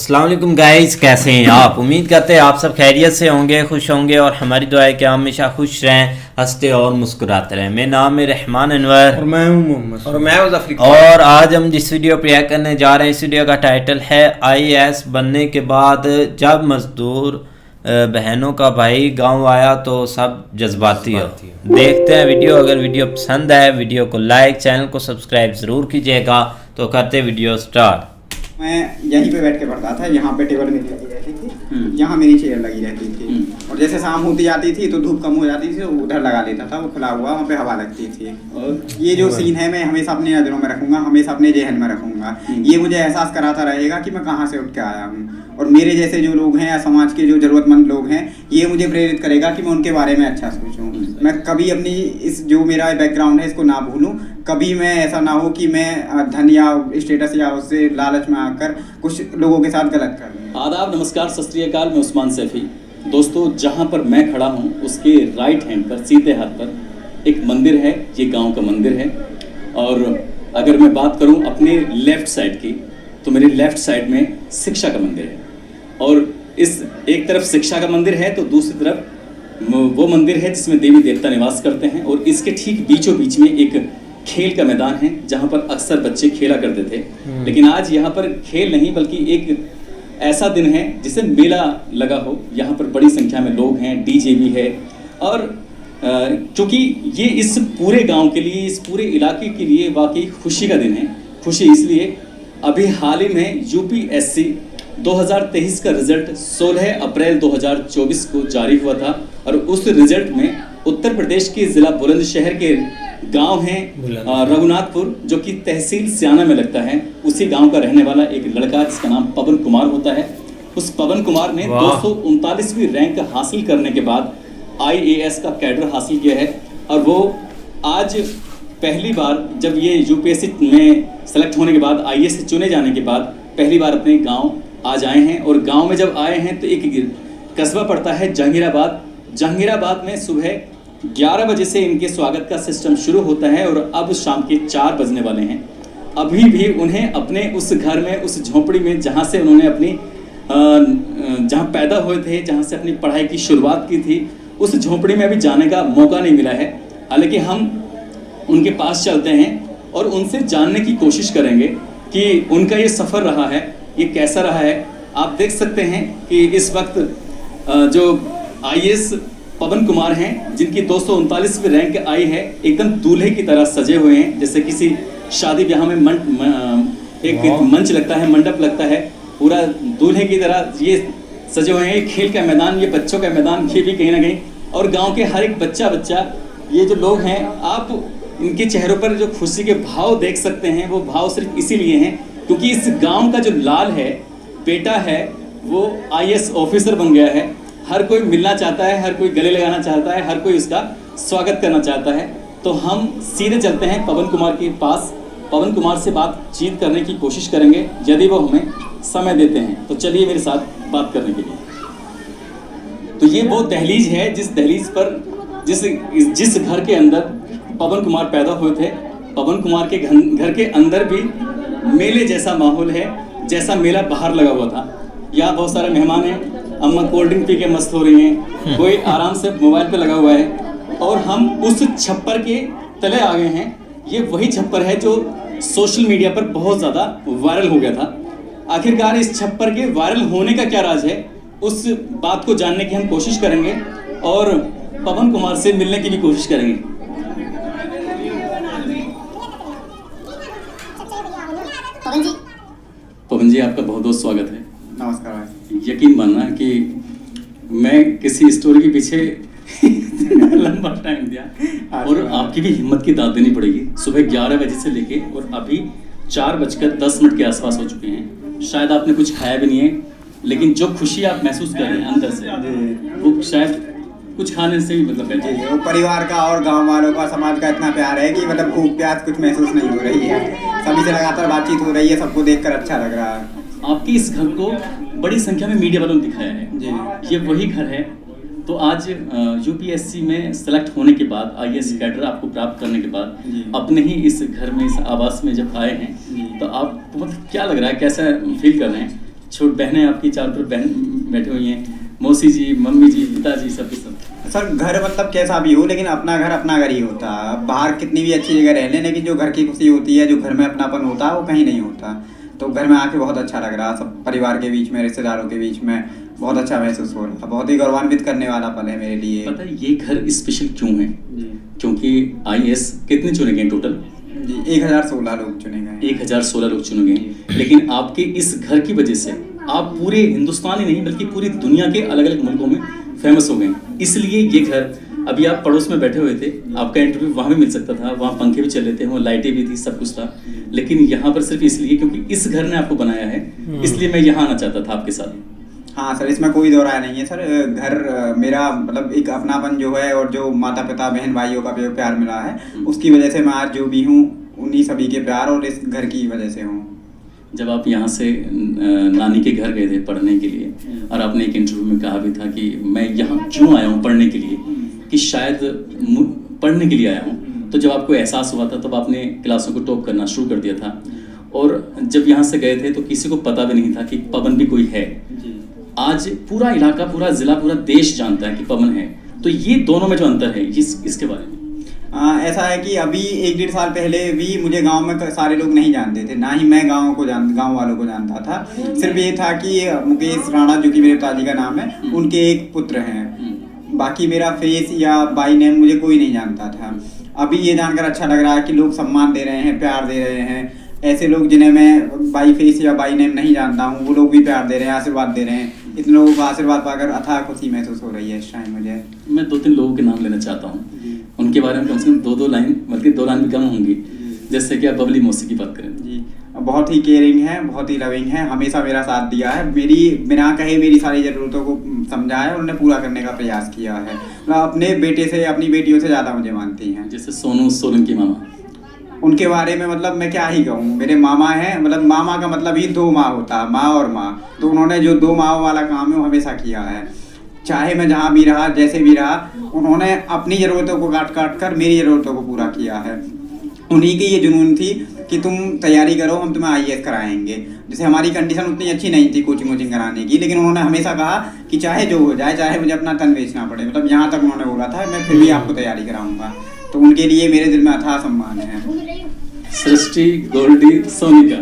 अस्सलाम वालेकुम गाइस, कैसे हैं आप? उम्मीद करते हैं आप सब खैरियत से होंगे, खुश होंगे और हमारी दुआ है कि आप हमेशा खुश रहें, हंसते और मुस्कुराते रहें। मेरा नाम है रहमान अनवर और मैं हूं मोहम्मद और मैं मुज़फ़्फ़र। और आज हम जिस वीडियो पे रिएक्ट करने जा रहे हैं, इस वीडियो का टाइटल है IAS बनने के बाद जब मजदूर बहनों का भाई गांव आया तो सब जज्बाती हो। देखते हैं वीडियो। अगर वीडियो पसंद आए वीडियो को लाइक, चैनल को सब्सक्राइब ज़रूर कीजिएगा। तो करते वीडियो स्टार्ट। मैं यहीं पे बैठ के पढ़ता था, यहाँ पे टेबल मेरी लगी रहती थी, यहाँ मेरी चेयर लगी रहती थी और जैसे शाम होती जाती थी तो धूप कम हो जाती थी तो उधर लगा लेता था, वो खुला हुआ, वहाँ पे हवा लगती थी। और ये जो सीन है मैं हमेशा अपने नज़रों में रखूँगा, हमेशा अपने जहन में रखूँगा। ये मुझे एहसास कराता रहेगा कि मैं कहाँ से उठ के आया हूँ और मेरे जैसे जो लोग हैं या समाज के जो ज़रूरतमंद लोग हैं, ये मुझे प्रेरित करेगा कि मैं उनके बारे में अच्छा सोचूँ। मैं कभी अपनी इस जो मेरा बैकग्राउंड है इसको ना भूलूँ। कभी मैं ऐसा ना हो कि मैं धन या स्टेटस या उससे लालच में आकर कुछ लोगों के साथ गलत कर दूं। आदाब, नमस्कार, सत श्री अकाल। मैं उस्मान सैफी। दोस्तों, जहाँ पर मैं खड़ा हूँ उसके राइट हैंड पर, सीधे हाथ पर एक मंदिर है। ये गांव का मंदिर है। और अगर मैं बात करूँ अपने लेफ्ट साइड की, तो मेरे लेफ्ट साइड में शिक्षा का मंदिर है। और इस एक तरफ शिक्षा का मंदिर है तो दूसरी तरफ वो मंदिर है जिसमें देवी देवता निवास करते हैं। और इसके ठीक बीचों बीच में एक खेल का मैदान है जहाँ पर अक्सर बच्चे खेला करते थे। लेकिन आज यहाँ पर खेल नहीं बल्कि एक ऐसा दिन है जिसे मेला लगा हो। यहाँ पर बड़ी संख्या में लोग हैं, डीजे भी है। और क्योंकि ये इस पूरे गांव के लिए, इस पूरे इलाके के लिए वाकई खुशी का दिन है। खुशी इसलिए, अभी हाल ही में UPSC 2023 का रिजल्ट 16 अप्रैल 2024 को जारी हुआ था। और उस रिजल्ट में उत्तर प्रदेश के ज़िला बुलंदशहर के गांव है रघुनाथपुर, जो कि तहसील सियाना में लगता है, उसी गांव का रहने वाला एक लड़का जिसका नाम पवन कुमार होता है। उस पवन कुमार ने 239वीं रैंक हासिल करने के बाद IAS का कैडर हासिल किया है। और वो आज पहली बार, जब ये UPSC में सेलेक्ट होने के बाद, IAS से चुने जाने के बाद पहली बार अपने गाँव आज आए हैं। और गाँव में जब आए हैं तो एक कस्बा पड़ता है जहांगीराबाद। जहांगीराबाद में सुबह 11 बजे से इनके स्वागत का सिस्टम शुरू होता है और अब शाम के 4 बजने वाले हैं। अभी भी उन्हें अपने उस घर में, उस झोंपड़ी में जहाँ से उन्होंने अपनी जहाँ पैदा हुए थे, जहाँ से अपनी पढ़ाई की शुरुआत की थी, उस झोंपड़ी में अभी जाने का मौका नहीं मिला है। हालांकि हम उनके पास चलते हैं और उनसे जानने की कोशिश करेंगे कि उनका ये सफ़र रहा है, ये कैसा रहा है। आप देख सकते हैं कि इस वक्त जो IAS पवन कुमार हैं, जिनकी 239वीं रैंक आई है, एकदम दूल्हे की तरह सजे हुए हैं। जैसे किसी शादी ब्याह में एक मंच लगता है, मंडप लगता है, पूरा दूल्हे की तरह ये सजे हुए हैं। खेल का मैदान, ये बच्चों का मैदान, ये भी कहीं ना कहीं। और गांव के हर एक बच्चा, ये जो लोग हैं, आप इनके चेहरों पर जो खुशी के भाव देख सकते हैं, वो भाव सिर्फ इसीलिए हैं क्योंकि इस गाँव का जो लाल है, बेटा है, वो IAS ऑफिसर बन गया है। हर कोई मिलना चाहता है, हर कोई गले लगाना चाहता है, हर कोई उसका स्वागत करना चाहता है। तो हम सीधे चलते हैं पवन कुमार के पास, पवन कुमार से बातचीत करने की कोशिश करेंगे यदि वो हमें समय देते हैं। तो चलिए मेरे साथ बात करने के लिए। तो ये वो दहलीज है जिस दहलीज पर, जिस घर के अंदर पवन कुमार पैदा हुए थे। पवन कुमार के घर के अंदर भी मेले जैसा माहौल है, जैसा मेला बाहर लगा हुआ था। यहाँ बहुत सारे मेहमान हैं, अम्मा कोल्ड ड्रिंक पी के मस्त हो रही हैं, कोई आराम से मोबाइल पे लगा हुआ है। और हम उस छप्पर के तले आ गए हैं। ये वही छप्पर है जो सोशल मीडिया पर बहुत ज़्यादा वायरल हो गया था। आखिरकार इस छप्पर के वायरल होने का क्या राज है, उस बात को जानने की हम कोशिश करेंगे और पवन कुमार से मिलने की भी कोशिश करेंगे। पवन जी, आपका बहुत बहुत स्वागत है। नमस्कार। यकीन मानना कि मैं किसी स्टोरी के पीछे लंबा टाइम दिया और आपकी भी हिम्मत की दाद देनी पड़ेगी। सुबह 11 बजे से लेके और अभी 4:10 के आसपास हो चुके हैं। शायद आपने कुछ खाया भी नहीं है, लेकिन जो खुशी आप महसूस कर रहे हैं अंदर से, वो शायद कुछ खाने से भी मतलब है। वो परिवार का और गांव वालों का, समाज का इतना प्यार है कि मतलब भूख प्यास कुछ महसूस नहीं हो रही है। सभी से लगातार बातचीत हो रही है, सबको देखकर अच्छा लग रहा है। आपके इस घर को बड़ी संख्या में मीडिया वालों ने दिखाया है। ये वही घर है तो आज यूपीएससी में सेलेक्ट होने के बाद आईएएस कैडर आपको प्राप्त करने के बाद अपने ही इस घर में इस आवास में जब आए हैं तो आपको मतलब क्या लग रहा है, कैसा फील कर रहे हैं? छोट बहनें आपकी चारों तरफ बहन बैठी हुई हैं, मौसी जी, मम्मी जी, पिताजी, सब के सब। सर घर मतलब कैसा भी हो लेकिन अपना घर ही होता है। बाहर कितनी भी अच्छी जगह रह लें लेकिन जो घर की खुशी होती है, जो घर में अपनापन होता है वो कहीं नहीं होता। तो घर में आके बहुत अच्छा लग रहा, सब परिवार के बीच में, रिश्तेदारों के बीच में बहुत अच्छा महसूस हो रहा। बहुत ही गौरवान्वित करने वाला पल है मेरे लिए। पता है ये घर स्पेशल क्यों है? क्योंकि आईएएस कितने चुने गए टोटल? जी 1016 लोग चुने गए। 1016 लोग चुने गए, लेकिन आपके इस घर की वजह से आप पूरे हिंदुस्तान ही नहीं बल्कि पूरी दुनिया के अलग अलग मुल्कों में फेमस हो गए। इसलिए ये घर, अभी आप पड़ोस में बैठे हुए थे, आपका इंटरव्यू वहाँ भी मिल सकता था, वहाँ पंखे भी चल रहे थे, वहाँ लाइटें भी थी, सब कुछ था, लेकिन यहाँ पर सिर्फ इसलिए क्योंकि इस घर ने आपको बनाया है, इसलिए मैं यहाँ आना चाहता था आपके साथ। हाँ सर, इसमें कोई दो राय नहीं है सर। घर मेरा मतलब एक अपनापन जो है और जो माता पिता बहन भाइयों का प्यार मिला है, उसकी वजह से मैं आज जो भी हूँ उन्हीं सभी के प्यार और इस घर की वजह से हूँ। जब आप यहाँ से नानी के घर गए थे पढ़ने के लिए और आपने एक इंटरव्यू में कहा भी था कि मैं यहाँ क्यों आया हूँ पढ़ने के लिए, कि शायद पढ़ने के लिए आया हूँ, तो जब आपको एहसास हुआ था तब आपने क्लासों को टॉप करना शुरू कर दिया था। और जब यहाँ से गए थे तो किसी को पता भी नहीं था कि पवन भी कोई है। आज पूरा इलाका, पूरा जिला, पूरा देश जानता है कि पवन है। तो ये दोनों में जो अंतर है इसके बारे में ऐसा है कि अभी 1-1.5 साल पहले भी मुझे गांव में सारे लोग नहीं जानते थे, ना ही मैं गांव वालों को जानता था। सिर्फ ये था कि मुकेश राणा जो कि मेरे पिताजी का नाम है, उनके एक पुत्र हैं। बाकी मेरा फेस या बाई नेम मुझे कोई नहीं जानता था। अभी ये जानकर अच्छा लग रहा है कि लोग सम्मान दे रहे हैं, प्यार दे रहे हैं। ऐसे लोग जिन्हें मैं बाई फेस या बाई नेम नहीं जानता हूँ, वो लोग भी प्यार दे रहे हैं, आशीर्वाद दे रहे हैं। इतने लोगों का आशीर्वाद पाकर अथाह खुशी महसूस हो रही है इस टाइम मुझे। मैं 2-3 लोगों के नाम लेना चाहता हूँ, उनके बारे में कम से कम 2-2 लाइन, बल्कि 2 लाइन भी कम होंगी। जैसे कि आप बबली मौसी की बात करें। जी, बहुत ही केयरिंग है, बहुत ही लविंग है, हमेशा मेरा साथ दिया है, मेरी बिना कहे मेरी सारी ज़रूरतों को समझा है और उन्हें पूरा करने का प्रयास किया है। मतलब अपने बेटे से, अपनी बेटियों से ज़्यादा मुझे मानती हैं। जैसे सोनू सोलंकी मामा, उनके बारे में मतलब मैं क्या ही कहूँ। मेरे मामा हैं, मतलब मामा का मतलब ही 2 माँ होता है, माँ और माँ। तो उन्होंने जो 2 माँ वाला काम है वो हमेशा किया है। चाहे मैं जहाँ भी रहा, जैसे भी रहा, उन्होंने अपनी ज़रूरतों को काट कर मेरी ज़रूरतों को पूरा किया है। उन्हीं की ये जुनून थी कि तुम तैयारी करो, हम तुम्हें आईएएस कराएंगे। जैसे हमारी कंडीशन उतनी अच्छी नहीं थी कोचिंग कराने की, लेकिन उन्होंने हमेशा कहा कि चाहे जो हो जाए, चाहे मुझे अपना तन बेचना पड़े, मतलब यहाँ तक उन्होंने बोला था, मैं फिर भी आपको तैयारी कराऊंगा। तो उनके लिए मेरे दिल में अथाह सम्मान है। सृष्टि गोल्डी सोनिका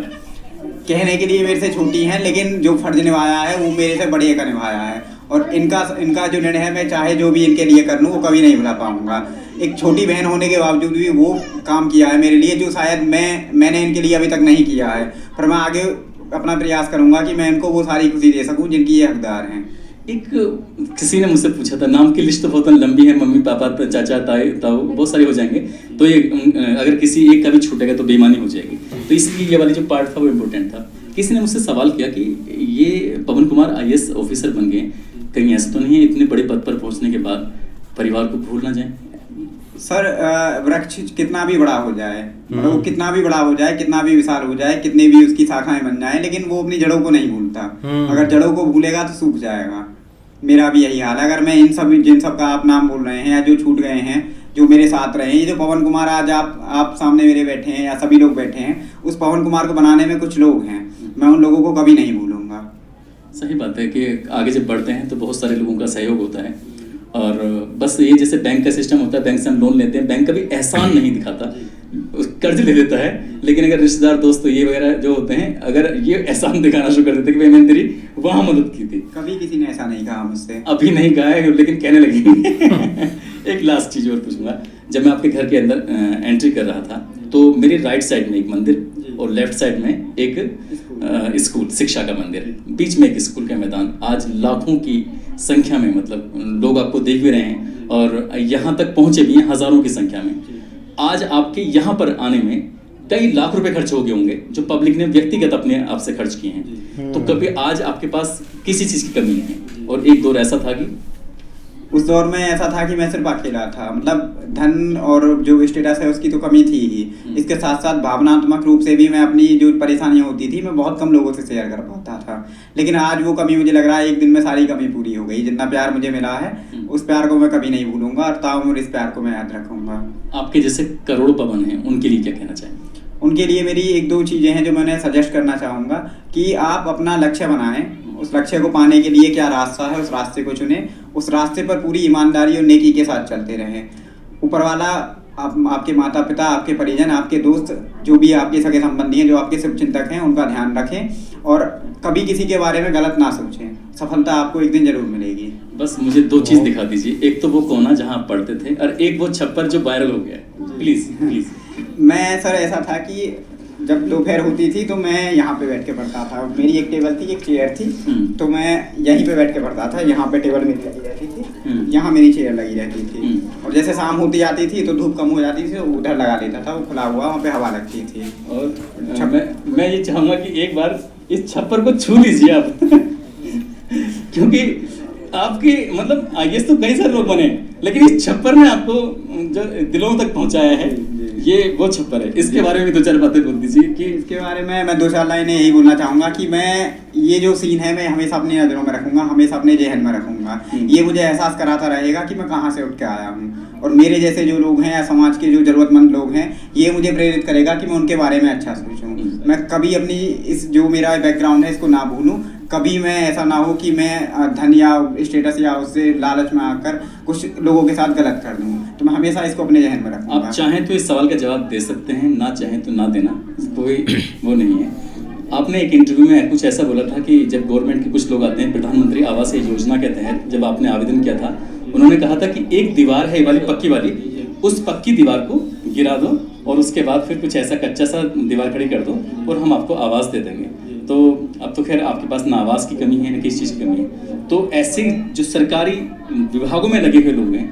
कहने के लिए मेरे से छोटी हैं, लेकिन जो फर्ज निभाया है वो मेरे से बड़े का निभाया है। और इनका जो निर्णय है, मैं चाहे जो भी इनके लिए कर लूँ वो कभी नहीं भुला पाऊंगा। एक छोटी बहन होने के बावजूद भी वो काम किया है मेरे लिए जो शायद मैंने इनके लिए अभी तक नहीं किया है। पर मैं आगे अपना प्रयास करूंगा कि मैं इनको वो सारी खुशी दे सकूं जिनकी ये हकदार हैं। एक किसी ने मुझसे पूछा था, नाम की लिस्ट तो बहुत लंबी है, मम्मी पापा चाचा ताई ताऊ बहुत सारे हो जाएंगे, तो ये अगर किसी एक का भी छूटेगा तो बेईमानी हो जाएगी। तो इसलिए ये वाली जो पार्ट था वो इम्पोर्टेंट था। किसी ने मुझसे सवाल किया कि ये पवन कुमार आईएएस ऑफिसर बन गए, कहीं ऐसा तो नहीं है इतने बड़े पद पर पहुंचने के बाद परिवार को भूल ना जाए? सर वृक्ष कितना भी बड़ा हो जाए, मतलब कितना भी बड़ा हो जाए, कितना भी विशाल हो जाए, कितने भी उसकी शाखाएं बन जाए, लेकिन वो अपनी जड़ों को नहीं भूलता। अगर जड़ों को भूलेगा तो सूख जाएगा। मेरा भी यही हाल है। अगर मैं जिन सब का आप नाम बोल रहे हैं या जो छूट गए हैं, जो मेरे साथ रहे हैं, ये जो पवन कुमार आज आप सामने मेरे बैठे हैं या सभी लोग बैठे हैं, उस पवन कुमार को बनाने में कुछ लोग हैं। मैं उन लोगों को कभी नहीं भूलूंगा। सही बात है कि आगे जब बढ़ते हैं तो बहुत सारे लोगों का सहयोग होता है। और बस ये जैसे बैंक का सिस्टम होता है, बैंक से हम लोन लेते हैं, बैंक कभी एहसान नहीं दिखाता, कर्ज ले लेता है। लेकिन अगर रिश्तेदार दोस्त ये वगैरह जो होते हैं, अगर ये एहसान दिखाना शुरू कर देते कि भाई मैंने तेरी वहाँ मदद की थी। कभी किसी ने ऐसा नहीं कहा मुझसे। अभी नहीं कहा है, लेकिन कहने लगे। एक लास्ट चीज़ और पूछूंगा, जब मैं आपके घर के अंदर एंट्री कर रहा था तो मेरे राइट साइड में एक मंदिर और लेफ्ट साइड में एक स्कूल, शिक्षा का मंदिर, बीच में एक स्कूल का मैदान। आज लाखों की संख्या में मतलब लोग आपको देख भी रहे हैं और यहाँ तक पहुँचे भी हैं हज़ारों की संख्या में। आज आपके यहाँ पर आने में कई लाख रुपए खर्च हो गए होंगे जो पब्लिक ने व्यक्तिगत अपने आप से खर्च किए हैं। तो कभी आज आपके पास किसी चीज़ की कमी नहीं है। और एक दौर ऐसा था कि उस दौर में ऐसा था कि मैं सिर्फ अकेला था, मतलब धन और जो स्टेटस है उसकी तो कमी थी ही, इसके साथ साथ भावनात्मक रूप से भी मैं अपनी जो परेशानियां होती थी मैं बहुत कम लोगों से शेयर कर पाता था। लेकिन आज वो कमी मुझे लग रहा है एक दिन में सारी कमी पूरी हो गई। जितना प्यार मुझे मिला है उस प्यार को मैं कभी नहीं भूलूंगा और ताउम्र इस प्यार को मैं याद रखूंगा। आपके जैसे करोड़ों पवन हैं, उनके लिए क्या कहना चाहेंगे? उनके लिए मेरी एक दो चीज़ें हैं जो मैंने सजेस्ट करना चाहूँगा कि आप अपना लक्ष्य बनाएं, उस लक्ष्य को पाने के लिए क्या रास्ता है उस रास्ते को चुनें, उस रास्ते पर पूरी ईमानदारी और नेकी के साथ चलते रहें। ऊपर वाला आपके माता पिता, आपके परिजन, आपके दोस्त, जो भी आपके सगे संबंधी हैं, जो आपके शुभचिंतक हैं, उनका ध्यान रखें और कभी किसी के बारे में गलत ना सोचें। सफलता आपको एक दिन जरूर मिलेगी। बस मुझे दो चीज़ दिखा दीजिए, एक तो वो कोना जहाँ आप पढ़ते थे और एक वो छप्पर जो वायरल हो गया। Please please. मैं सर ऐसा था कि जब दोपहर होती थी तो मैं यहाँ पे बैठ के पढ़ता था। मेरी एक टेबल थी, एक चेयर थी, तो मैं यहीं पे बैठ के पढ़ता था। यहाँ पे टेबल मेरी लगी रहती थी, यहाँ मेरी चेयर लगी रहती थी। और जैसे शाम होती जाती थी तो धूप कम हो जाती थी तो उधर लगा लेता था, वो खुला हुआ, वहाँ पे हवा लगती थी। और मैं ये चाहूँगा कि एक बार इस छप्पर को छू लीजिए आप क्योंकि आपकी मतलब IAS तो कई सारे लोग बने, लेकिन इस छप्पर ने आपको जो दिलों तक पहुंचाया है, ये वो छप्पर है। इसके बारे में भी दो चार बातें बोल दीजिए। कि इसके बारे में मैं दो चार लाइनें यही बोलना चाहूँगा कि मैं ये जो सीन है मैं हमेशा अपनी नज़रों में रखूँगा, हमेशा अपने जहन में रखूँगा। ये मुझे एहसास कराता रहेगा कि मैं कहाँ से उठ के आया हूँ, और मेरे जैसे जो लोग हैं या समाज के जो ज़रूरतमंद लोग हैं, ये मुझे प्रेरित करेगा कि मैं उनके बारे में अच्छा सोचूँ। मैं कभी अपनी इस जो मेरा बैकग्राउंड है इसको ना भूलूँ। कभी मैं ऐसा ना हो कि मैं धन या स्टेटस या उससे लालच में आकर कुछ लोगों के साथ गलत कर दूँ। तो मैं हमेशा इसको अपने जहन में रखूँगा। आप चाहें तो इस सवाल का जवाब दे सकते हैं, ना चाहें तो ना देना, कोई वो नहीं है। आपने एक इंटरव्यू में कुछ ऐसा बोला था कि जब गवर्नमेंट के कुछ लोग आते हैं, प्रधानमंत्री आवास योजना के तहत जब आपने आवेदन किया था, उन्होंने कहा था कि एक दीवार है वाली पक्की वाली, उस पक्की दीवार को गिरा दो और उसके बाद फिर कुछ ऐसा कच्चा सा दीवार खड़ी कर दो और हम आपको आवास दे देंगे। तो अब तो खैर आपके पास ना आवास की कमी है, ना किसी चीज़ की कमी है। तो ऐसे जो सरकारी विभागों में लगे हुए लोग हैं,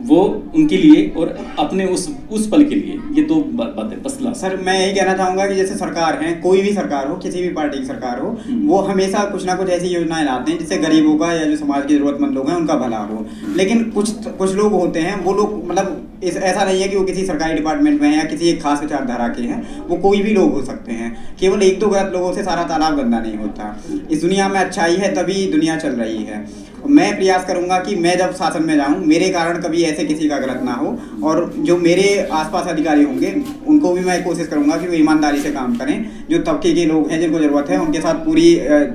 वो उनके लिए और अपने उस पल के लिए ये दो बातें बस ला। सर मैं यही कहना चाहूँगा कि जैसे सरकार है, कोई भी सरकार हो, किसी भी पार्टी की सरकार हो, वो हमेशा कुछ ना कुछ ऐसी योजनाएं लाते हैं जिससे गरीबों का या जो समाज के जरूरतमंद लोग हैं उनका भला हो। लेकिन कुछ लोग होते हैं, वो लोग मतलब ऐसा नहीं है कि वो किसी सरकारी डिपार्टमेंट में है या किसी एक खास विचारधारा के हैं, वो कोई भी लोग हो सकते हैं। केवल एक दो गलत लोगों से सारा तालाब गंदा नहीं होता। इस दुनिया में अच्छाई है तभी दुनिया चल रही है। मैं प्रयास करूंगा कि मैं जब शासन में जाऊं, मेरे कारण कभी ऐसे किसी का गलत ना हो, और जो मेरे आसपास अधिकारी होंगे उनको भी मैं कोशिश करूंगा कि वो ईमानदारी से काम करें। जो तबके के लोग हैं जिनको ज़रूरत है उनके साथ पूरी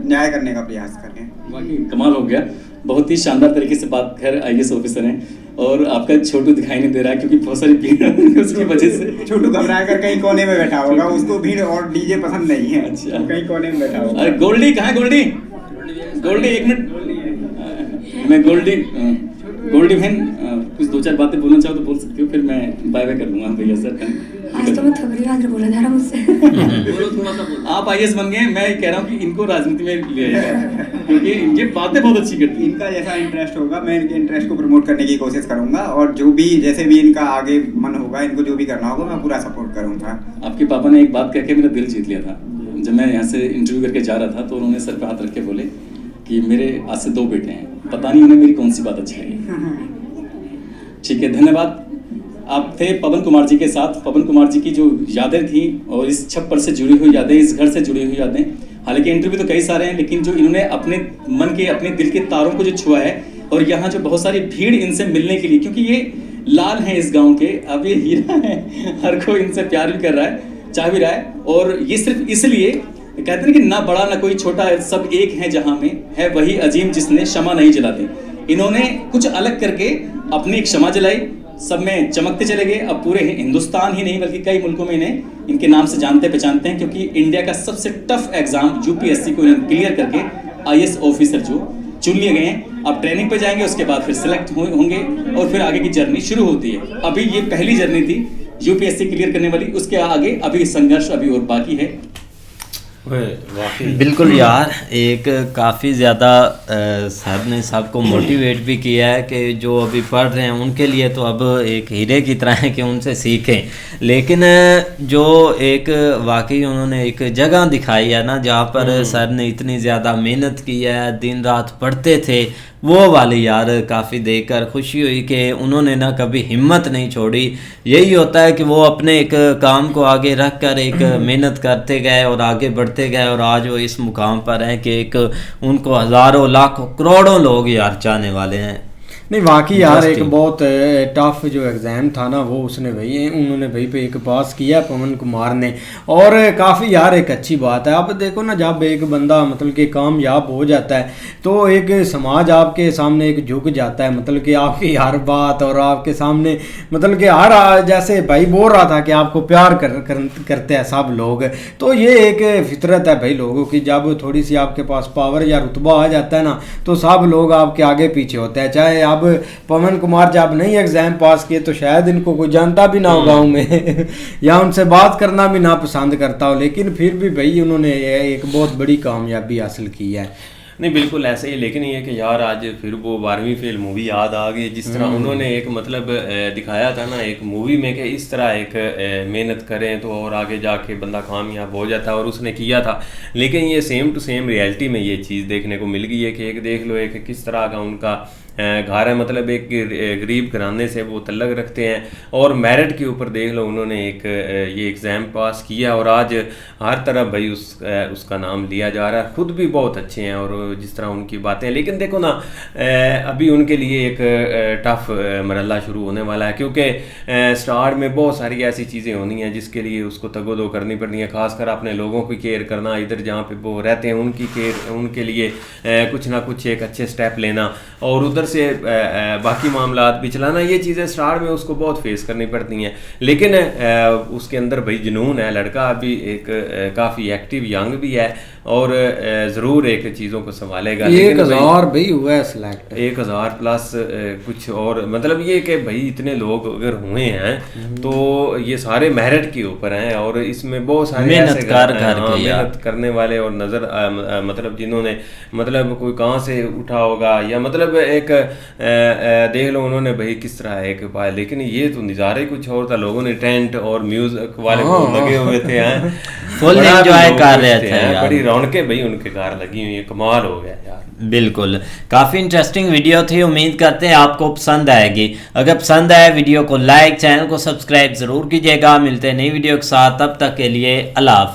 न्याय करने का प्रयास करें। बाकी कमाल हो गया, बहुत ही शानदार तरीके से बात। खैर IAS ऑफिसर हैं और आपका छोटू दिखाई नहीं दे रहा है क्योंकि बहुत सारी भीड़ है उसकी वजह से। छोटू घबरा कर कहीं कोने में बैठा होगा, उसको भीड़ और डीजे पसंद नहीं है। अच्छा, कहीं कोने में बैठा होगा। अरे गोल्डी कहाँ है? गोल्डी एक मिनट, मैं गोल्डी बहन कुछ दो चार बातें बोलना चाहो तो बोल सकती हो, फिर मैं बाय बाय कर लूंगा भैया सर। आज तो मैं थोड़ी बात बोला जा रहा मुझसे। आप IAS बन गए, मैं कह रहा हूँ कि इनको राजनीति में ले आइएगा क्योंकि इनकी बातें बहुत अच्छी करती हैं। इनका जैसा इंटरेस्ट होगा मैं इनके इंटरेस्ट को प्रमोट करने की कोशिश करूंगा, और जो भी जैसे भी इनका आगे मन होगा, इनको जो भी करना होगा मैं पूरा सपोर्ट करूंगा। आपके पापा ने एक बात कह के मेरा दिल जीत लिया था। जब मैं यहाँ से इंटरव्यू करके जा रहा था तो उन्होंने सर पे हाथ रख के बोले कि मेरे आज से 2 बेटे हैं, पता नहीं उन्हें मेरी कौन सी बात अच्छी लगी। ठीक है, धन्यवाद। आप थे पवन कुमार जी के साथ। पवन कुमार जी की जो यादें थी और इस छप्पर से जुड़ी हुई यादें, इस घर से जुड़ी हुई यादें, हालांकि इंटरव्यू तो कई सारे हैं, लेकिन जो इन्होंने अपने मन के, अपने दिल के तारों को जो छुआ है, और यहाँ जो बहुत सारी भीड़ इनसे मिलने के लिए, क्योंकि ये लाल हैं इस गाँव के, अब ये हीरा है, हर कोई इनसे प्यार भी कर रहा है, चाह भी रहा है। और ये सिर्फ इसलिए कहते हैं कि ना बड़ा ना कोई छोटा, सब एक है जहाँ में है वही अजीम जिसने क्षमा नहीं जलाती। इन्होंने कुछ अलग करके अपनी क्षमा जलाई, सब में चमकते चले गए। अब पूरे हिंदुस्तान ही नहीं बल्कि कई मुल्कों में इन्हें इनके नाम से जानते पहचानते हैं, क्योंकि इंडिया का सबसे टफ एग्जाम UPSC को इन्होंने क्लियर करके IAS ऑफिसर जो चुन लिए गए हैं। अब ट्रेनिंग पे जाएंगे, उसके बाद फिर सिलेक्ट होंगे और फिर आगे की जर्नी शुरू होती है। अभी ये पहली जर्नी थी UPSC क्लियर करने वाली, उसके आगे अभी संघर्ष अभी और बाकी है। बिल्कुल यार, एक काफ़ी ज़्यादा सर ने सबको मोटिवेट भी किया है कि जो अभी पढ़ रहे हैं उनके लिए तो अब एक हीरे की तरह है कि उनसे सीखें। लेकिन जो एक वाकई उन्होंने एक जगह दिखाई है ना, जहाँ पर सर ने इतनी ज़्यादा मेहनत की है, दिन रात पढ़ते थे, वो वाली यार काफ़ी देखकर खुशी हुई कि उन्होंने ना कभी हिम्मत नहीं छोड़ी। यही होता है कि वो अपने एक काम को आगे रख कर एक मेहनत करते गए और आगे बढ़ते गए, और आज वो इस मुकाम पर हैं कि एक उनको हज़ारों लाखों करोड़ों लोग यार चाहने वाले हैं। नहीं वाकई यार एक बहुत टफ जो एग्ज़ाम था ना वो उसने उन्होंने भाई पे एक पास किया पवन कुमार ने, और काफ़ी यार एक अच्छी बात है। अब देखो ना जब एक बंदा मतलब कि कामयाब हो जाता है तो एक समाज आपके सामने एक झुक जाता है, मतलब कि आपकी हर बात और आपके सामने मतलब कि हर जैसे भाई बोल रहा था कि आपको प्यार करते हैं सब लोग, तो ये एक फितरत है भाई लोगों की। जब थोड़ी सी आपके पास पावर या रुतबा आ जाता है ना तो सब लोग आपके आगे पीछे होते हैं। चाहे अब पवन कुमार जब नहीं एग्जाम पास किए तो शायद इनको कोई जानता भी ना हो गाँव में या उनसे बात करना भी ना पसंद करता हो, लेकिन फिर भी भाई उन्होंने एक बहुत बड़ी कामयाबी हासिल की है। नहीं बिल्कुल ऐसे ही, लेकिन ये कि यार आज फिर वो 12वीं फेल मूवी याद आ गई, जिस तरह उन्होंने एक मतलब दिखाया था ना एक मूवी में कि इस तरह एक मेहनत करें तो और आगे जाके बंदा कामयाब हो जाता है, और उसने किया था। लेकिन ये सेम टू सेम रियलिटी में ये चीज़ देखने को मिल गई है कि एक देख लो एक किस तरह का उनका घर है, मतलब एक गरीब घराने से वो तल्लक रखते हैं, और मेरिट के ऊपर देख लो उन्होंने एक ये एग्ज़ाम पास किया, और आज हर तरफ भाई उसका नाम लिया जा रहा है। खुद भी बहुत अच्छे हैं और जिस तरह उनकी बातें, लेकिन देखो ना अभी उनके लिए एक टफ मरहला शुरू होने वाला है, क्योंकि स्टार में बहुत सारी ऐसी चीज़ें होनी हैं जिसके लिए उसको तगोदो करनी पड़नी है, खासकर अपने लोगों की केयर करना, इधर जहाँ पे वो रहते हैं उनकी केयर, उनके लिए कुछ ना कुछ एक अच्छे स्टेप लेना, और उधर से बाकी मामलात भी चलाना। ये चीज़ें स्टार में उसको बहुत फेस करनी पड़ती हैं, लेकिन उसके अंदर भाई जुनून है, लड़का अभी एक काफ़ी एक्टिव यंग भी है और ज़रूर एक चीज़ों को संभालेगा। 1000 भाई हुआ है सिलेक्ट, 1000 प्लस कुछ, और मतलब ये कि भाई इतने लोग अगर हुए हैं तो ये सारे मेरिट के ऊपर हैं, और इसमें बहुत सारे मेहनत करने वाले और नज़र मतलब जिन्होंने मतलब कोई कहाँ से उठा होगा, या मतलब एक देख लो उन्होंने भाई किस तरह एक पाया, लेकिन ये तो नज़ारे कुछ और था। लोगों ने टेंट और म्यूजिक वाले लगे हुए थे, फुल एंजॉय कर रहे थे, बड़ी रौनकें भाई उनके कार लगी हुई है, कमाल हो गया यार। बिल्कुल, काफ़ी इंटरेस्टिंग वीडियो थी, उम्मीद करते हैं आपको पसंद आएगी। अगर पसंद आए वीडियो को लाइक, चैनल को सब्सक्राइब ज़रूर कीजिएगा। मिलते हैं नई वीडियो के साथ, तब तक के लिए अल्लाह हाफ़िज़।